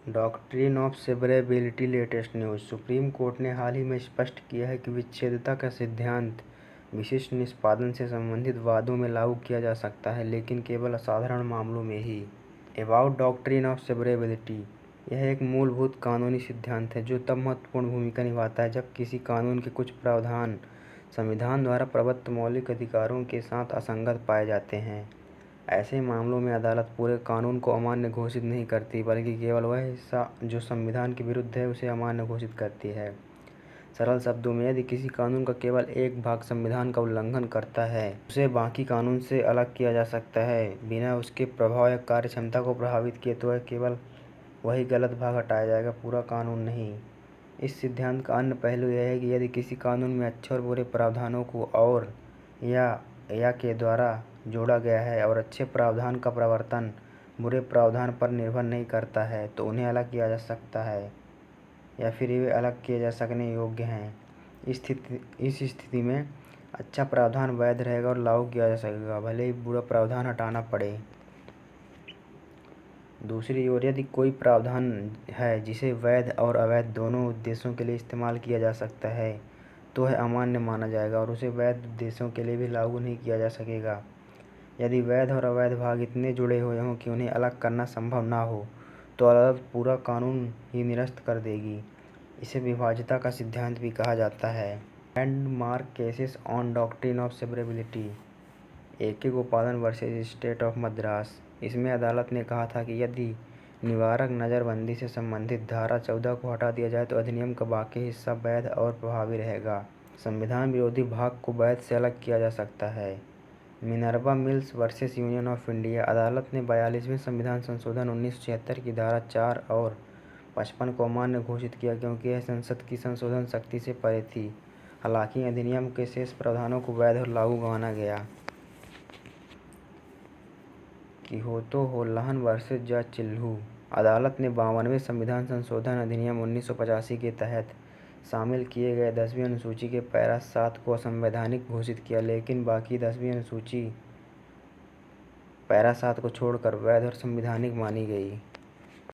Doctrine of severability latest news. Supreme court ने हाल ही में स्पष्ट किया है कि विच्छेदता का सिद्धांत विशिष्ट निष्पादन से संबंधित वादों में लागू किया जा सकता है, लेकिन केवल असाधारण मामलों में ही। About doctrine of severability. यह एक मूलभूत कानूनी सिद्धांत है जो तब महत्वपूर्ण भूमिका निभाता है जब किसी कानून के कुछ प्रावधान संविधान द्वारा प्रदत्त मौलिक अधिकारों के साथ असंगत पाए जाते हैं। ऐसे मामलों में अदालत पूरे कानून को अमान्य घोषित नहीं करती, बल्कि केवल वह हिस्सा जो संविधान के विरुद्ध है उसे अमान्य घोषित करती है। सरल शब्दों में, यदि किसी कानून का केवल एक भाग संविधान का उल्लंघन करता है, उसे बाकी कानून से अलग किया जा सकता है बिना उसके प्रभाव या कार्यक्षमता को प्रभावित किए, तो वह केवल वही गलत भाग हटाया जाएगा, पूरा कानून नहीं। इस सिद्धांत का अन्य पहलू यह है कि यदि किसी कानून में अच्छे और बुरे प्रावधानों को और या के द्वारा जोड़ा गया है और अच्छे प्रावधान का प्रवर्तन बुरे प्रावधान पर निर्भर नहीं करता है, तो उन्हें अलग किया जा सकता है या फिर वे अलग किए जा सकने योग्य हैं। इस स्थिति में अच्छा प्रावधान वैध रहेगा और लागू किया जा सकेगा, भले ही बुरा प्रावधान हटाना पड़े। दूसरी ओर, यदि कोई प्रावधान है जिसे वैध और अवैध दोनों उद्देश्यों के लिए इस्तेमाल किया जा सकता है, तो वह अमान्य माना जाएगा और उसे वैध उद्देश्यों के लिए भी लागू नहीं किया जा सकेगा। यदि वैध और अवैध भाग इतने जुड़े हुए हों कि उन्हें अलग करना संभव ना हो, तो अदालत पूरा कानून ही निरस्त कर देगी। इसे विभाज्यता का सिद्धांत भी कहा जाता है। Landmark cases on doctrine of severability. A K. Gopalan versus state of Madras. इसमें अदालत ने कहा था कि यदि निवारक नज़रबंदी से संबंधित धारा 14 को हटा दिया जाए तो अधिनियम का बाकी हिस्सा वैध और प्रभावी रहेगा। संविधान विरोधी भाग को वैध से अलग किया जा सकता है। Minerva mills versus union of India. अदालत ने 42वें संविधान संशोधन 1976 की धारा 4 और 55 को अमान्य घोषित किया क्योंकि यह संसद की संशोधन शक्ति से परे थी। हालांकि अधिनियम के शेष प्रावधानों को वैध और लागू माना गया। Kihoto Hollohan versus Zachillhu. अदालत ने 52वें संविधान संशोधन अधिनियम 1985 के तहत शामिल किए गए 10वीं अनुसूची के पैरा 7 को असंवैधानिक घोषित किया, लेकिन बाकी 10वीं अनुसूची पैरा 7 को छोड़कर वैध और संवैधानिक मानी गई।